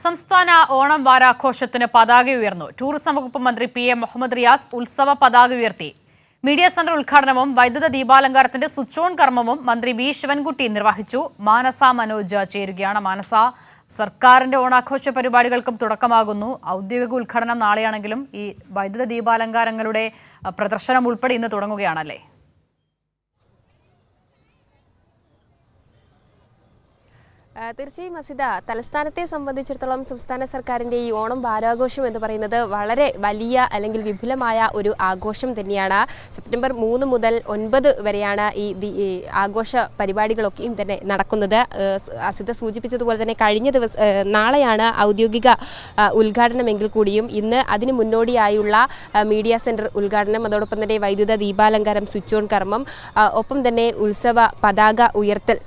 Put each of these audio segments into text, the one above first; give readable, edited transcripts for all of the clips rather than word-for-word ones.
സംസ്ഥാന ഓണം വാരാഘോഷത്തിന് പതാക ഉയർന്നു. ടൂറിസം വകുപ്പ് മന്ത്രി PM മുഹമ്മദ് റിയാസ് ഉത്സവ പതാക ഉയർത്തി. മീഡിയ സെന്റർ ഉദ്ഘാടനവും വൈദ്യുത ദീപാലങ്കാരത്തിന്റെ സ്വിച്ച് ഓൺ കർമ്മവും മന്ത്രി B ശിവൻകുട്ടി നിർവഹിച്ചു. മാനസ മനോജ് ചേരുകയാണ്. മാനസ, സർക്കാരിന്റെ ഓണാഘോഷ പരിപാടികൾക്കും തുടക്കമാകുന്നു. ഔദ്യോഗിക ഉദ്ഘാടനം നാളെയാണെങ്കിലും ഈ വൈദ്യുത ദീപാലങ്കാരങ്ങളുടെ പ്രദർശനം ഉൾപ്പെടെ ഇന്ന് തുടങ്ങുകയാണല്ലേ? തീർച്ചയായും മസിദ, തലസ്ഥാനത്തെ സംബന്ധിച്ചിടത്തോളം സംസ്ഥാന സർക്കാരിൻ്റെ ഈ ഓണം വാരാഘോഷം എന്ന് പറയുന്നത് വളരെ വലിയ അല്ലെങ്കിൽ വിപുലമായ ഒരു ആഘോഷം തന്നെയാണ്. സെപ്റ്റംബർ 3 മുതൽ 9 വരെയാണ് ഈ ആഘോഷ പരിപാടികളൊക്കെയും തന്നെ നടക്കുന്നത്. അസിത സൂചിപ്പിച്ചതുപോലെ തന്നെ കഴിഞ്ഞ നാളെയാണ് ഔദ്യോഗിക ഉദ്ഘാടനമെങ്കിൽ കൂടിയും ഇന്ന് അതിന് മുന്നോടിയായുള്ള മീഡിയ സെൻറ്റർ ഉദ്ഘാടനം, അതോടൊപ്പം തന്നെ വൈദ്യുത ദീപാലങ്കാരം, സ്വിച്ച് ഓൺ കർമ്മം, ഒപ്പം തന്നെ ഉത്സവ പതാക ഉയർത്തൽ,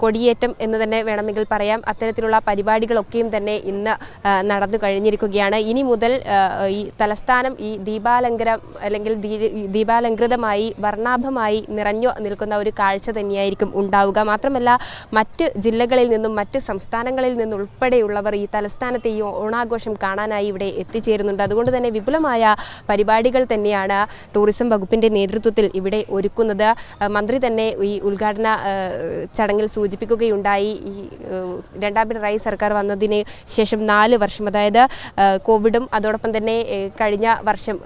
കൊടിയേറ്റം എന്ന് തന്നെ വേണമെങ്കിൽ പറയാം. അത്തരത്തിലുള്ള പരിപാടികളൊക്കെയും തന്നെ ഇന്ന് നടന്നു കഴിഞ്ഞിരിക്കുകയാണ്. ഇനി മുതൽ ഈ തലസ്ഥാനം ഈ ദീപാലങ്കരം അല്ലെങ്കിൽ ദീപാലങ്കൃതമായി വർണ്ണാഭമായി നിറഞ്ഞു നിൽക്കുന്ന ഒരു കാഴ്ച തന്നെയായിരിക്കും ഉണ്ടാവുക. മാത്രമല്ല, മറ്റ് ജില്ലകളിൽ നിന്നും മറ്റ് സംസ്ഥാനങ്ങളിൽ നിന്നുൾപ്പെടെയുള്ളവർ ഈ തലസ്ഥാനത്തെ ഈ ഓണാഘോഷം കാണാനായി ഇവിടെ എത്തിച്ചേരുന്നുണ്ട്. അതുകൊണ്ട് തന്നെ വിപുലമായ പരിപാടികൾ തന്നെയാണ് ടൂറിസം വകുപ്പിൻ്റെ നേതൃത്വത്തിൽ ഇവിടെ ഒരുക്കുന്നത്. മന്ത്രി തന്നെ ഈ ഉദ്ഘാടന ചടങ്ങിൽ സൂചിപ്പിക്കുകയുണ്ടായി, ഈ രണ്ടാം പിണറായി സർക്കാർ വന്നതിന് ശേഷം 4 വർഷം, അതായത് കോവിഡും അതോടൊപ്പം തന്നെ കഴിഞ്ഞ വർഷം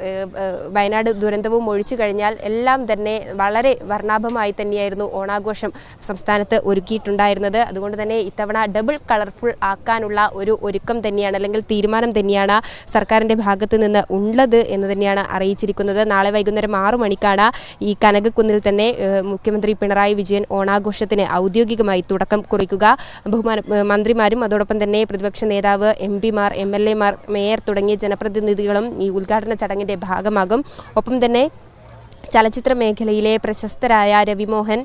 വയനാട് ദുരന്തവും ഒഴിച്ചു കഴിഞ്ഞാൽ എല്ലാം തന്നെ വളരെ വർണ്ണാഭമായി തന്നെയായിരുന്നു ഓണാഘോഷം സംസ്ഥാനത്ത് ഒരുക്കിയിട്ടുണ്ടായിരുന്നത്. അതുകൊണ്ട് തന്നെ ഇത്തവണ ഡബിൾ കളർഫുൾ ആക്കാനുള്ള ഒരു ഒരുക്കം തന്നെയാണ്, അല്ലെങ്കിൽ തീരുമാനം തന്നെയാണ് സർക്കാരിൻ്റെ ഭാഗത്ത് നിന്ന് ഉള്ളത് എന്ന് തന്നെയാണ് അറിയിച്ചിരിക്കുന്നത്. നാളെ വൈകുന്നേരം 6 മണിക്കാണ് ഈ കനകക്കുന്നിൽ തന്നെ മുഖ്യമന്ത്രി പിണറായി വിജയൻ ഓണാഘോഷത്തിന് ഔദ്യോഗികമായി തുടക്കം കുറിക്കുക. മന്ത്രിമാരും അതോടൊപ്പം തന്നെ പ്രതിപക്ഷ നേതാവ്, MP-മാർ, MLA-മാർ, മേയർ തുടങ്ങിയ ജനപ്രതിനിധികളും ഈ ഉദ്ഘാടന ചടങ്ങിൻ്റെ ഭാഗമാകും. ഒപ്പം തന്നെ ചലച്ചിത്ര മേഖലയിലെ പ്രശസ്തരായ രവിമോഹൻ,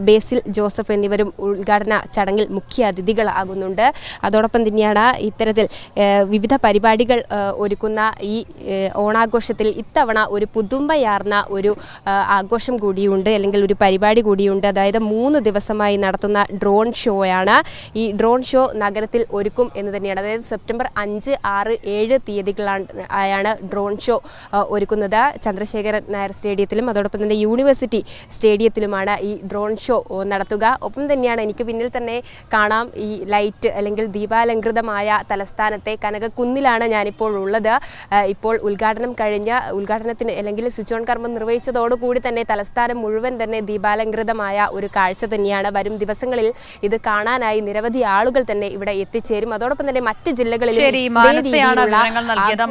ബേസിൽ ജോസഫ് എന്നിവരും ഉദ്ഘാടന ചടങ്ങിൽ മുഖ്യ അതിഥികളാകുന്നുണ്ട്. അതോടൊപ്പം തന്നെയാണ് ഇത്തരത്തിൽ വിവിധ പരിപാടികൾ ഒരുക്കുന്ന ഈ ഓണാഘോഷത്തിൽ ഇത്തവണ ഒരു പുതുമയാർന്ന ഒരു ആഘോഷം കൂടിയുണ്ട്, അല്ലെങ്കിൽ ഒരു പരിപാടി കൂടിയുണ്ട്. അതായത് 3 ദിവസമായി നടത്തുന്ന ഡ്രോൺ ഷോയാണ്. ഈ ഡ്രോൺ ഷോ നഗരത്തിൽ ഒരുക്കും എന്ന് തന്നെയാണ്. അതായത് സെപ്റ്റംബർ 5, 6, 7 തീയതികളാണ് ഡ്രോൺ ഷോ ഒരുക്കുന്നത്. ചന്ദ്രശേഖരൻ നായർ സ്റ്റേഡിയത്തിലും അതോടൊപ്പം തന്നെ യൂണിവേഴ്സിറ്റി സ്റ്റേഡിയത്തിലുമാണ് ഈ ഡ്രോൺ ഷോ നടത്തുക. ഒപ്പം തന്നെയാണ് എനിക്ക് പിന്നിൽ തന്നെ കാണാം ഈ ലൈറ്റ് അല്ലെങ്കിൽ ദീപാലങ്കൃതമായ തലസ്ഥാനത്തെ കനകക്കുന്നിലാണ് ഞാനിപ്പോൾ ഉള്ളത്. ഇപ്പോൾ ഉദ്ഘാടനത്തിന് അല്ലെങ്കിൽ സ്വിച്ച് ഓൺ കർമ്മം നിർവഹിച്ചതോടുകൂടി തന്നെ തലസ്ഥാനം മുഴുവൻ തന്നെ ദീപാലങ്കൃതമായ ഒരു കാഴ്ച തന്നെയാണ്. വരും ദിവസങ്ങളിൽ ഇത് കാണാനായി നിരവധി ആളുകൾ തന്നെ ഇവിടെ എത്തിച്ചേരും. അതോടൊപ്പം തന്നെ മറ്റ് ജില്ലകളിലും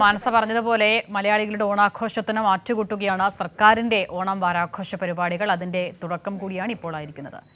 മാനസ പറഞ്ഞതുപോലെ മലയാളികളുടെ ഓണാഘോഷത്തിന് മാറ്റുകൂട്ടുകയാണ് സർക്കാരിന്റെ ഓണം വാരാഘോഷ പരിപാടികൾ. അതിന്റെ തുടക്കം കൂടിയാണ് ഇപ്പോൾ ആയിരിക്കുന്നത്.